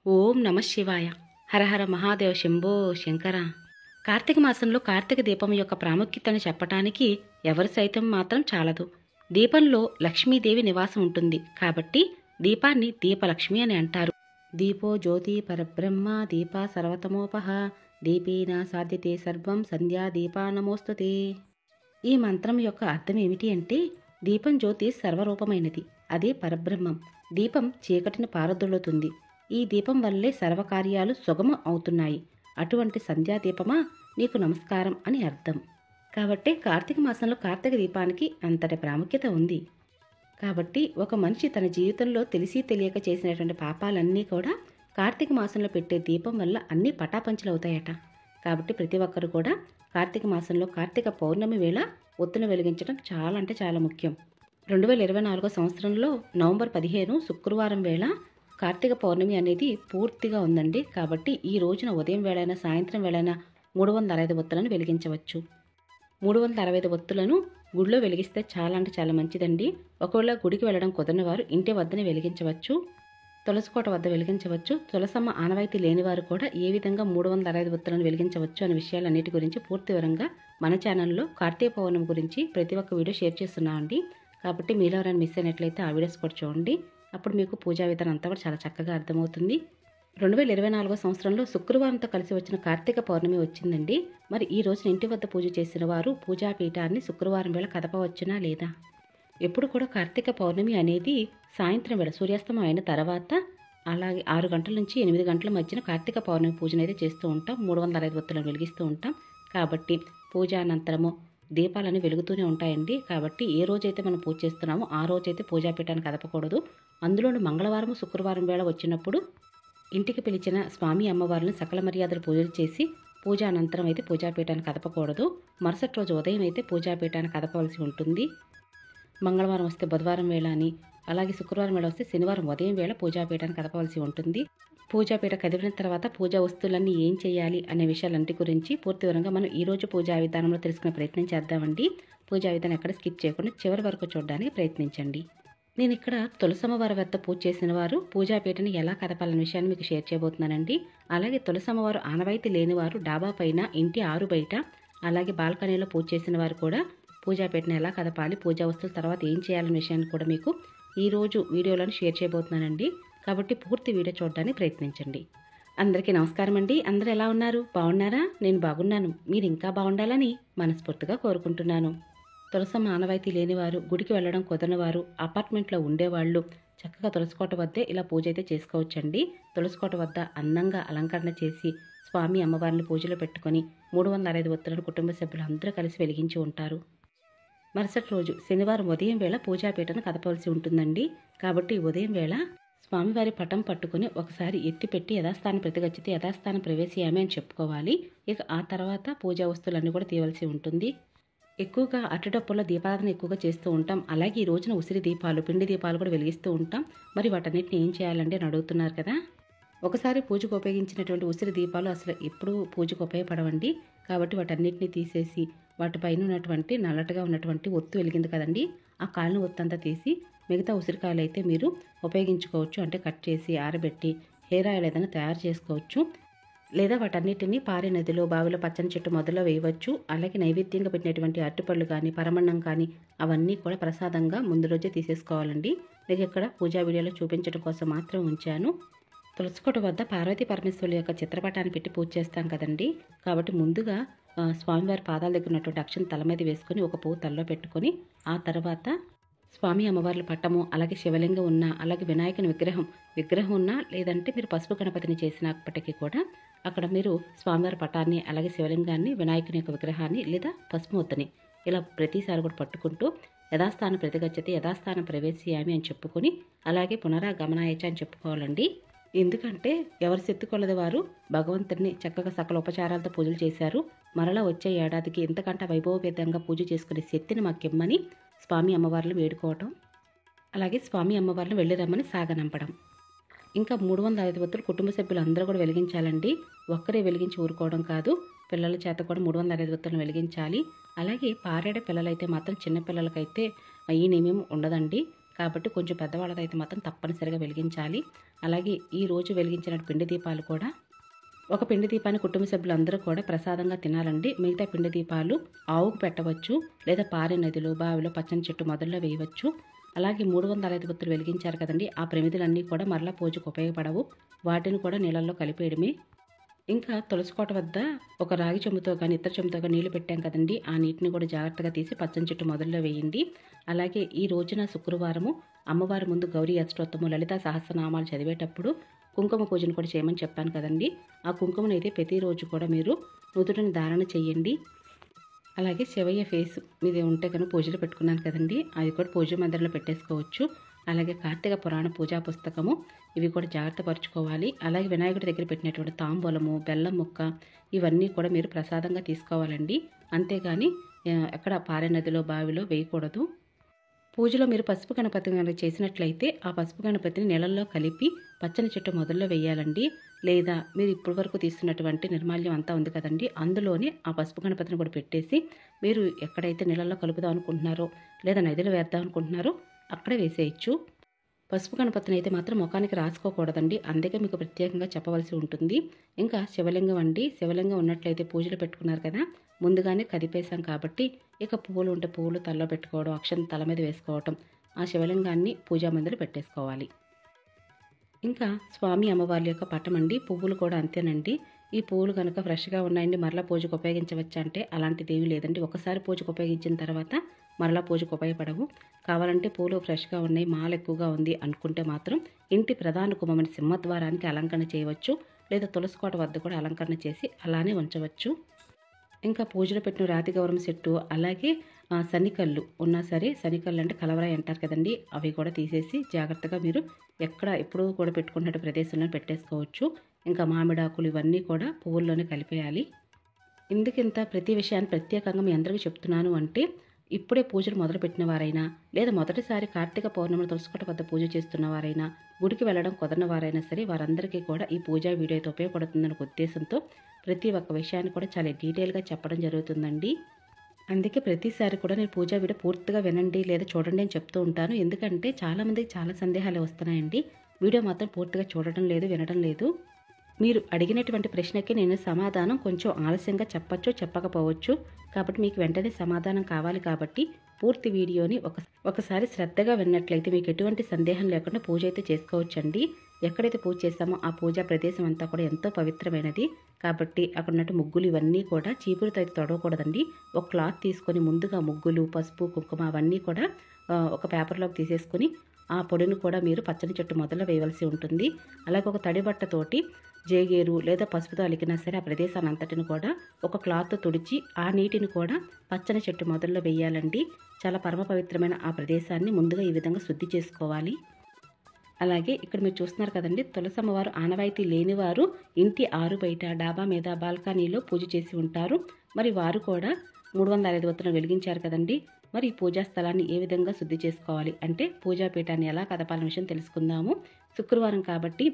ఓం నమ శివాయ. హరహర మహాదేవ శంభో శంకర. కార్తీక మాసంలో కార్తీక దీపం యొక్క ప్రాముఖ్యతను చెప్పటానికి ఎవరు సైతం మాత్రం చాలదు. దీపంలో లక్ష్మీదేవి నివాసం ఉంటుంది కాబట్టి దీపాన్ని దీపలక్ష్మి అని అంటారు. దీపో జ్యోతి పరబ్రహ్మ దీప సర్వతమోపహ దీపేన సాధ్యతే సర్వం సంధ్యా దీపా నమోస్తుతే. ఈ మంత్రం యొక్క అర్థం ఏమిటి అంటే, దీపం జ్యోతి సర్వరూపమైనది, అదే పరబ్రహ్మం. దీపం చీకటిని పారదొల్లుతుంది. ఈ దీపం వల్లే సర్వకార్యాలు సుగమం అవుతున్నాయి. అటువంటి సంధ్యాదీపమా నీకు నమస్కారం అని అర్థం. కాబట్టి కార్తీక మాసంలో కార్తీక దీపానికి అంతటి ప్రాముఖ్యత ఉంది. కాబట్టి ఒక మనిషి తన జీవితంలో తెలిసి తెలియక చేసినటువంటి పాపాలన్నీ కూడా కార్తీక మాసంలో పెట్టే దీపం వల్ల అన్నీ పటాపంచలవుతాయట. కాబట్టి ప్రతి ఒక్కరు కూడా కార్తీక మాసంలో కార్తీక పౌర్ణమి వేళ ఒత్తును వెలిగించడం చాలా అంటే చాలా ముఖ్యం. 2024 సంవత్సరంలో నవంబర్ 15 శుక్రవారం వేళ కార్తీక పౌర్ణమి అనేది పూర్తిగా ఉందండి. కాబట్టి ఈ రోజున ఉదయం వేళైనా సాయంత్రం వేళైనా 365 ఒత్తులను వెలిగించవచ్చు. 365 ఒత్తులను గుడిలో వెలిగిస్తే చాలా అంటే చాలా మంచిదండి. ఒకవేళ గుడికి వెళ్ళడం కుదరని వారు ఇంటి వద్దనే వెలిగించవచ్చు, తులసికోట వద్ద వెలిగించవచ్చు. తులసమ్మ ఆనవాయితీ లేని వారు కూడా ఏ విధంగా 365 ఒత్తులను వెలిగించవచ్చు అనే విషయాలన్నిటి గురించి పూర్తి వివరంగా మన ఛానల్లో కార్తీక పౌర్ణమి గురించి ప్రతి ఒక్క వీడియో షేర్ చేస్తున్నామండి. కాబట్టి మీలో ఎవరైనా మిస్ అయినట్లయితే ఆ వీడియోస్ కూడా చూడండి. అప్పుడు మీకు పూజా విధానం అంతా కూడా చాలా చక్కగా అర్థమవుతుంది. 2024 సంవత్సరంలో శుక్రవారంతో కలిసి వచ్చిన కార్తీక పౌర్ణమి వచ్చిందండి. మరి ఈ రోజున ఇంటి వద్ద పూజ చేసిన వారు పూజాపీఠాన్ని శుక్రవారం వేళ కదపవచ్చునా లేదా? ఎప్పుడు కూడా కార్తీక పౌర్ణమి అనేది సాయంత్రం వేళ సూర్యాస్తమం అయిన తర్వాత, అలాగే 6 గంటల నుంచి 8 గంటల మధ్యన కార్తీక పౌర్ణమి పూజను అయితే చేస్తూ ఉంటాం. 365 ఒత్తులను వెలిగిస్తూ ఉంటాం. కాబట్టి పూజ అనంతరము దీపాలని వెలుగుతూనే ఉంటాయండి. కాబట్టి ఏ రోజైతే మనం పూజ చేస్తున్నామో ఆ రోజైతే పూజాపీఠాన్ని కదపకూడదు. అందులోని మంగళవారం శుక్రవారం వేళ వచ్చినప్పుడు ఇంటికి పిలిచిన స్వామి అమ్మవారిని సకల మర్యాదలు పూజలు చేసి పూజ అనంతరం అయితే పూజాపీఠాన్ని కదపకూడదు. మరుసటి రోజు ఉదయం అయితే పూజాపీఠాన్ని కదపవలసి ఉంటుంది. మంగళవారం వస్తే బుధవారం వేళ అని, అలాగే శుక్రవారం వేళ వస్తే శనివారం ఉదయం వేళ పూజాపీఠాన్ని కదపవలసి ఉంటుంది. పూజాపీఠ కదిలిన తర్వాత పూజా వస్తువులన్నీ ఏం చేయాలి అనే విషయాలంటి గురించి పూర్తి వివరంగా మనం ఈరోజు పూజా విధానంలో తెలుసుకునే ప్రయత్నం చేద్దామండి. పూజా విధానం ఎక్కడ స్కిప్ చేయకుండా చివరి వరకు చూడడానికి ప్రయత్నించండి. నేను ఇక్కడ తులసమ్మవారి వద్ద పూజ చేసిన వారు పూజాపీఠని ఎలా కదపాలనే విషయాన్ని మీకు షేర్ చేయబోతున్నానండి. అలాగే తులసమ్మవారు ఆనవాయితీ లేని వారు డాబా పైన, ఇంటి ఆరు బయట, అలాగే బాల్కనీలో పూజ చేసిన వారు కూడా పూజాపీఠని ఎలా కదపాలి, పూజా వస్తువుల తర్వాత ఏం చేయాలనే విషయాన్ని కూడా మీకు ఈరోజు వీడియోలను షేర్ చేయబోతున్నానండి. కాబట్టి పూర్తి వీడియో చూడడానికి ప్రయత్నించండి. అందరికీ నమస్కారం అండి. అందరూ ఎలా ఉన్నారు? బాగున్నారా? నేను బాగున్నాను. మీరు ఇంకా బాగుండాలని మనస్ఫూర్తిగా కోరుకుంటున్నాను. తులసమ్మ ఆనవాయితీ లేనివారు, గుడికి వెళ్ళడం కుదరనివారు, అపార్ట్మెంట్లో ఉండేవాళ్ళు చక్కగా తులసికోట వద్దే ఇలా పూజ అయితే చేసుకోవచ్చండి. తులసికోట వద్ద అందంగా అలంకరణ చేసి స్వామి అమ్మవారిని పూజలో పెట్టుకొని 365 ఒత్తులను కుటుంబ సభ్యులు అందరూ కలిసి వెలిగించి ఉంటారు. మరుసటి రోజు శనివారం ఉదయం వేళ పూజాపీఠను కదపవలసి ఉంటుందండి. కాబట్టి ఉదయం వేళ స్వామివారి పటం పట్టుకుని ఒకసారి ఎత్తిపెట్టి యథాస్థానం ప్రతిగచ్చితే యథాస్థానం ప్రవేశయామి అని చెప్పుకోవాలి. ఇక ఆ తర్వాత పూజా వస్తువులన్నీ కూడా తీయవలసి ఉంటుంది. ఎక్కువగా అట్టడప్పుల్లో దీపారాధన ఎక్కువగా చేస్తూ ఉంటాం. అలాగే ఈ రోజున ఉసిరి దీపాలు, పిండి దీపాలు కూడా వెలిగిస్తూ ఉంటాం. మరి వాటన్నిటిని ఏం చేయాలండి అని అడుగుతున్నారు కదా. ఒకసారి పూజకు ఉపయోగించినటువంటి ఉసిరి దీపాలు అసలు ఎప్పుడూ పూజకు ఉపయోగపడవండి. కాబట్టి వాటన్నిటిని తీసేసి వాటిపైన ఉన్నటువంటి నల్లటగా ఉన్నటువంటి ఒత్తు వెలిగింది కదండి, ఆ కాలిన ఒత్తు అంతా తీసి మిగతా ఉసిరికాయలు అయితే మీరు ఉపయోగించుకోవచ్చు. అంటే కట్ చేసి ఆరబెట్టి హెయిర్ ఆయిల్ ఏదైనా తయారు చేసుకోవచ్చు. లేదా వాటన్నిటిని పారే నదిలో, బావిలో, పచ్చని చెట్టు మొదలో వేయవచ్చు. అలాగే నైవేద్యంగా పెట్టినటువంటి అరటిపళ్ళు కానీ, పరమన్నం కానీ అవన్నీ కూడా ప్రసాదంగా ముందు రోజే తీసేసుకోవాలండి. నేను ఇక్కడ పూజా వీడియోలో చూపించడం కోసం మాత్రం ఉంచాను. తులసికోట వద్ద పార్వతీ పరమేశ్వరుల యొక్క చిత్రపటాన్ని పెట్టి పూజ చేస్తాం కదండి. కాబట్టి ముందుగా స్వామివారి పాదాల దగ్గర ఉన్నటువంటి అక్షం తల మీద వేసుకొని ఒక పువ్వు తలలో పెట్టుకొని, ఆ తర్వాత స్వామి అమ్మవార్ల పట్టము, అలాగే శివలింగం ఉన్నా, అలాగే వినాయకుని విగ్రహం ఉన్నా, లేదంటే మీరు పసుపు గణపతిని చేసినప్పటికీ కూడా అక్కడ మీరు స్వామివారి పటాన్ని, అలాగే శివలింగాన్ని, వినాయకుని యొక్క విగ్రహాన్ని లేదా పసుపు ముద్దని ఇలా ప్రతిసారి కూడా పట్టుకుంటూ యథాస్థానం ప్రతిగచ్చతే యథాస్థానం ప్రవేశయామి అని చెప్పుకొని, అలాగే పునరాగమనాయచ అని చెప్పుకోవాలండి. ఎందుకంటే ఎవరి శక్తి కొలది వారు భగవంతుడిని చక్కగా సకల ఉపచారాలతో పూజలు చేశారు. మరలా వచ్చే ఏడాదికి ఇంతకంటే వైభవపేతంగా పూజ చేసుకునే శక్తిని మాకిమ్మని స్వామి అమ్మవార్లు వేడుకోవటం, అలాగే స్వామి అమ్మవారిని వెళ్ళి రమ్మని సాగనంపడం. ఇంకా 305 ఒత్తులు కుటుంబ సభ్యులు అందరూ కూడా వెలిగించాలండి. ఒక్కరే వెలిగించి ఊరుకోవడం కాదు, పిల్లల చేత కూడా 305 ఒత్తులను వెలిగించాలి. అలాగే పారేడ పిల్లలైతే మాత్రం చిన్నపిల్లలకైతే ఈ నియమం ఉండదండి. కాబట్టి కొంచెం పెద్దవాళ్ళకైతే మాత్రం తప్పనిసరిగా వెలిగించాలి. అలాగే ఈ రోజు వెలిగించిన పిండి దీపాలు కూడా ఒక పిండి దీపాన్ని కుటుంబ సభ్యులందరూ కూడా ప్రసాదంగా తినాలండి. మిగతా పిండి దీపాలు ఆవుకు పెట్టవచ్చు, లేదా పారే నదిలో, బావిలో, పచ్చని చెట్టు మొదల్లో వేయవచ్చు. అలాగే 305 ఒత్తులు వెలిగించారు కదండి, ఆ ప్రమిదలన్నీ కూడా మరలా పూజకు ఉపయోగపడవు. వాటిని కూడా నీళ్ళల్లో కలిపేయడమే. ఇంకా తులసి కోట వద్ద ఒక రాగి చెంబుతో కానీ ఇతర చెంబుతో కానీ నీళ్లు పెట్టాం కదండి, ఆ నీటిని కూడా జాగ్రత్తగా తీసి పచ్చని చెట్టు మొదల్లో వేయండి. అలాగే ఈ రోజున శుక్రవారము అమ్మవారి ముందు గౌరీ అష్టోత్తము, లలితా సహస్రనామాలు చదివేటప్పుడు కుంకుమ పూజను కూడా చేయమని చెప్పాను కదండి. ఆ కుంకుమను అయితే ప్రతిరోజు కూడా మీరు నుదుటిని ధారణ చెయ్యండి. అలాగే శివయ్య ఫేస్ మీద ఉంటే కనుక పూజలు పెట్టుకున్నాను కదండి, అది కూడా పూజ మందిరంలో పెట్టేసుకోవచ్చు. అలాగే కార్తీక పురాణ పూజా పుస్తకము, ఇవి కూడా జాగ్రత్త పరుచుకోవాలి. అలాగే వినాయకుడి దగ్గర పెట్టినటువంటి తాంబూలము, బెల్లం ముక్క, ఇవన్నీ కూడా మీరు ప్రసాదంగా తీసుకోవాలండి. అంతేగాని ఎక్కడ పారే నదిలో, బావిలో వేయకూడదు. పూజలో మీరు పసుపు గణపతి కనుక చేసినట్లయితే ఆ పసుపు గణపతిని నీళ్ళల్లో కలిపి పచ్చని చెట్టు మొదల్లో వేయాలండి. లేదా మీరు ఇప్పటి వరకు తీస్తున్నటువంటి నిర్మాల్యం అంతా ఉంది కదండి, అందులోనే ఆ పసుపు గణపతిని కూడా పెట్టేసి మీరు ఎక్కడైతే నీళ్ళల్లో కలుపుదాం అనుకుంటున్నారో లేదా నదిలో వేద్దాం అనుకుంటున్నారో అక్కడే వేసేయచ్చు. పసుపు గణపతిని అయితే మాత్రం ముఖానికి రాసుకోకూడదండి, అందుకే మీకు ప్రత్యేకంగా చెప్పవలసి ఉంటుంది. ఇంకా శివలింగం అండి, శివలింగం ఉన్నట్లయితే పూజలు పెట్టుకున్నారు కదా, ముందుగానే కదిపేశాం కాబట్టి ఇక పువ్వులు ఉంటే పువ్వులు తలలో పెట్టుకోవడం, అక్షరం తల మీద వేసుకోవటం, ఆ శివలింగాన్ని పూజా మందిలో పెట్టేసుకోవాలి. ఇంకా స్వామి అమ్మవారి యొక్క పటం అండి, పువ్వులు కూడా అంతేనండి. ఈ పువ్వులు కనుక ఫ్రెష్గా ఉన్నాయండి, మరలా పూజకు ఉపయోగించవచ్చా అంటే అలాంటిది ఏమీ లేదండి. ఒకసారి పూజకు ఉపయోగించిన తర్వాత మరలా పూజకు ఉపయోగపడవు. కావాలంటే పూలు ఫ్రెష్గా ఉన్నాయి, మాల ఎక్కువగా ఉంది అనుకుంటే మాత్రం ఇంటి ప్రధాన గుమ్మమైన సింహద్వారానికి అలంకరణ చేయవచ్చు, లేదా తులసి కోట వద్ద కూడా అలంకరణ చేసి అలానే ఉంచవచ్చు. ఇంకా పూజలో పెట్టిన రాతి గౌరవం చెట్టు, అలాగే శనికళ్ళు ఉన్నా సరే, శనికళ్ళు అంటే కలవరాయి అంటారు కదండి, అవి కూడా తీసేసి జాగ్రత్తగా మీరు ఎప్పుడూ కూడా పెట్టుకున్నట్టు ప్రదేశంలో పెట్టేసుకోవచ్చు. ఇంకా మామిడాకులు ఇవన్నీ కూడా పువ్వుల్లోనే కలిపేయాలి. ఇందుకింత ప్రతి విషయాన్ని ప్రత్యేకంగా మీ అందరికీ చెప్తున్నాను అంటే, ఇప్పుడే పూజలు మొదలుపెట్టిన వారైనా, లేదా మొదటిసారి కార్తీక పౌర్ణమి తులసికోట వద్ద పూజ చేస్తున్న వారైనా, గుడికి వెళ్ళడం కుదరని వారైనా సరే, వారందరికీ కూడా ఈ పూజా వీడియో అయితే ఉపయోగపడుతుందనే ఉద్దేశంతో ప్రతి ఒక్క విషయాన్ని కూడా చాలా డీటెయిల్గా చెప్పడం జరుగుతుందండి. అందుకే ప్రతిసారి కూడా నేను పూజా వీడియో పూర్తిగా వినండి లేదా చూడండి అని చెప్తూ ఉంటాను. ఎందుకంటే చాలామందికి చాలా సందేహాలు వస్తున్నాయండి, వీడియో మాత్రం పూర్తిగా చూడడం లేదు, వినడం లేదు. మీరు అడిగినటువంటి ప్రశ్నకి నేను సమాధానం కొంచెం ఆలస్యంగా చెప్పచ్చు, చెప్పకపోవచ్చు. కాబట్టి మీకు వెంటనే సమాధానం కావాలి కాబట్టి పూర్తి వీడియోని ఒకసారి శ్రద్ధగా విన్నట్లయితే మీకు ఎటువంటి సందేహం లేకుండా పూజ అయితే చేసుకోవచ్చండి. ఎక్కడైతే పూజ చేస్తామో ఆ పూజా ప్రదేశం అంతా కూడా ఎంతో పవిత్రమైనది. కాబట్టి అక్కడ ఉన్నట్టు ముగ్గులు ఇవన్నీ కూడా చీపురుతో అయితే తొడవకూడదండి. ఒక క్లాత్ తీసుకొని ముందుగా ముగ్గులు, పసుపు, కుంకుమ అవన్నీ కూడా ఒక పేపర్లోకి తీసేసుకుని ఆ పొడిని కూడా మీరు పచ్చని చెట్టు మొదల్లో వేయవలసి ఉంటుంది. అలాగే ఒక తడి బట్టతోటి జేగేరు లేదా పసుపుతో అలికినా సరే ఆ ప్రదేశాన్ని అంతటిని కూడా ఒక క్లాత్తో తుడిచి ఆ నీటిని కూడా పచ్చని చెట్టు మొదల్లో వేయాలండి. చాలా పరమ పవిత్రమైన ఆ ప్రదేశాన్ని ముందుగా ఈ విధంగా శుద్ధి చేసుకోవాలి. అలాగే ఇక్కడ మీరు చూస్తున్నారు కదండి, తులసమ్మవారు ఆనవాయితీ లేనివారు ఇంటి ఆరు బయట, డాబా మీద, బాల్కనీలో పూజ చేసి ఉంటారు. మరి వారు కూడా 305 ఒత్తులను వెలిగించారు కదండి. మరి ఈ పూజా స్థలాన్ని ఏ విధంగా శుద్ధి చేసుకోవాలి అంటే, పూజాపీఠాన్ని ఎలా కదపాలనే విషయం తెలుసుకుందాము. శుక్రవారం కాబట్టి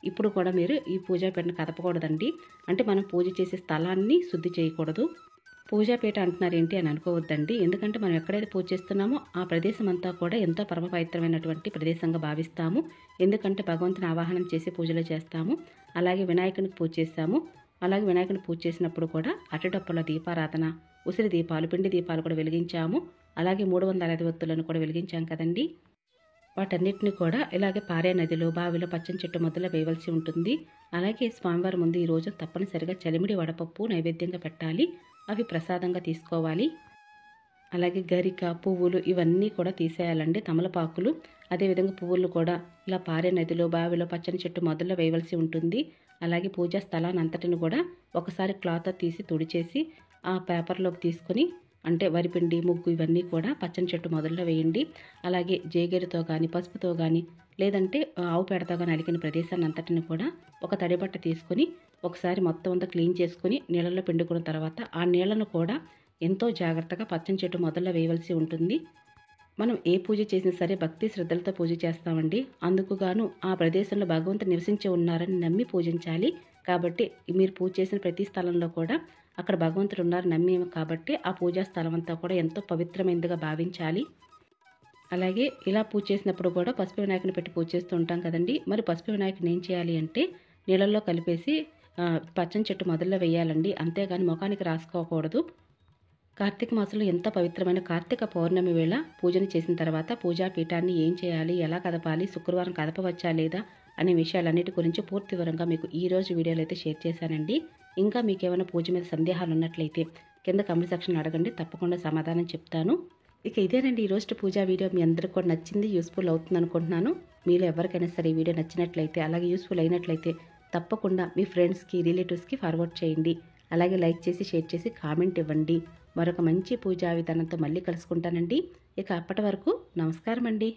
ఇప్పుడు కూడా మీరు ఈ పూజాపీఠను కదపకూడదండి. అంటే మనం పూజ చేసే స్థలాన్ని శుద్ధి చేయకూడదు. పూజాపీఠ అంటున్నారు ఏంటి అని అనుకోవద్దండి. ఎందుకంటే మనం ఎక్కడైతే పూజ చేస్తున్నామో ఆ ప్రదేశం అంతా కూడా ఎంతో పరమ పవిత్రమైనటువంటి ప్రదేశంగా భావిస్తాము. ఎందుకంటే భగవంతుని ఆవాహనం చేసి పూజలు చేస్తాము. అలాగే వినాయకునికి పూజ చేస్తాము. అలాగే వినాయకుని పూజ చేసినప్పుడు కూడా అరటిడొప్పల దీపారాధన, ఉసిరి దీపాలు, పిండి దీపాలు కూడా వెలిగించాము. అలాగే 305 ఒత్తులను కూడా వెలిగించాం కదండి. వాటన్నిటిని కూడా ఇలాగే పారే నదిలో, బావిలో, పచ్చని చెట్టు మొదలు వేయవలసి ఉంటుంది. అలాగే స్వామివారి ముందు ఈ రోజు తప్పనిసరిగా చలిమిడి వడపప్పు నైవేద్యంగా పెట్టాలి. అవి ప్రసాదంగా తీసుకోవాలి. అలాగే గరిక, పువ్వులు ఇవన్నీ కూడా తీసేయాలండి, తమలపాకులు. అదేవిధంగా పువ్వులు కూడా ఇలా పారే నదిలో, బావిలో, పచ్చని చెట్టు మొదల్లో వేయవలసి ఉంటుంది. అలాగే పూజా స్థలాన్ని అంతటిని కూడా ఒకసారి క్లాత్ తీసి తుడిచేసి ఆ పేపర్లోకి తీసుకొని, అంటే వరిపిండి, ముగ్గు ఇవన్నీ కూడా పచ్చని చెట్టు మొదల్లో వేయండి. అలాగే జేగేరుతో కానీ, పసుపుతో కానీ, లేదంటే ఆవు పేడతో కానీ అలికిన ప్రదేశాన్ని అంతటిని కూడా ఒక తడిబట్ట తీసుకొని ఒకసారి మొత్తం అంతా క్లీన్ చేసుకుని నీళ్ళల్లో పిండుకున్న తర్వాత ఆ నీళ్లను కూడా ఎంతో జాగ్రత్తగా పచ్చని చెట్టు మొదల్లో వేయవలసి ఉంటుంది. మనం ఏ పూజ చేసినా సరే భక్తి శ్రద్ధలతో పూజ చేస్తామండి. అందుకు గాను ఆ ప్రదేశంలో భగవంతుడు నివసించి ఉన్నారని నమ్మి పూజించాలి. కాబట్టి మీరు పూజ చేసిన ప్రతి స్థలంలో కూడా అక్కడ భగవంతుడు ఉన్నారు నమ్మి కాబట్టి ఆ పూజా స్థలం అంతా కూడా ఎంతో పవిత్రమైనదిగా భావించాలి. అలాగే ఇలా పూజ చేసినప్పుడు కూడా పసుపు వినాయకుని పెట్టి పూజ చేస్తూ ఉంటాం కదండి. మరి పసుపు వినాయకుని ఏం చేయాలి అంటే నీళ్ళల్లో కలిపేసి పచ్చని చెట్టు మొదల్లో వేయాలండి. అంతేగాని ముఖానికి రాసుకోకూడదు. కార్తీక మాసంలో ఎంత పవిత్రమైన కార్తీక పౌర్ణమి వేళ పూజను చేసిన తర్వాత పూజా పీఠాన్ని ఏం చేయాలి, ఎలా కదపాలి, శుక్రవారం కదపవచ్చా లేదా అనే విషయాలన్నిటి గురించి పూర్తి వివరంగా మీకు ఈ రోజు వీడియోలో అయితే షేర్ చేశానండి. ఇంకా మీకు ఏమైనా పూజ మీద సందేహాలు ఉన్నట్లయితే కింద కామెంట్ సెక్షన్ అడగండి, తప్పకుండా సమాధానం చెప్తాను. ఇక ఇదేనండి ఈరోజు పూజా వీడియో. మీ అందరికీ కూడా నచ్చింది, యూస్ఫుల్ అవుతుంది అనుకుంటున్నాను. మీలో ఎవరికైనా సరే ఈ వీడియో నచ్చినట్లయితే అలాగే యూస్ఫుల్ అయినట్లయితే తప్పకుండా మీ ఫ్రెండ్స్కి, రిలేటివ్స్కి ఫార్వర్డ్ చేయండి. అలాగే లైక్ చేసి, షేర్ చేసి, కామెంట్ ఇవ్వండి. మరొక మంచి పూజా విధానంతో మళ్ళీ కలుసుకుంటానండి. ఇక అప్పటి వరకు నమస్కారం అండి.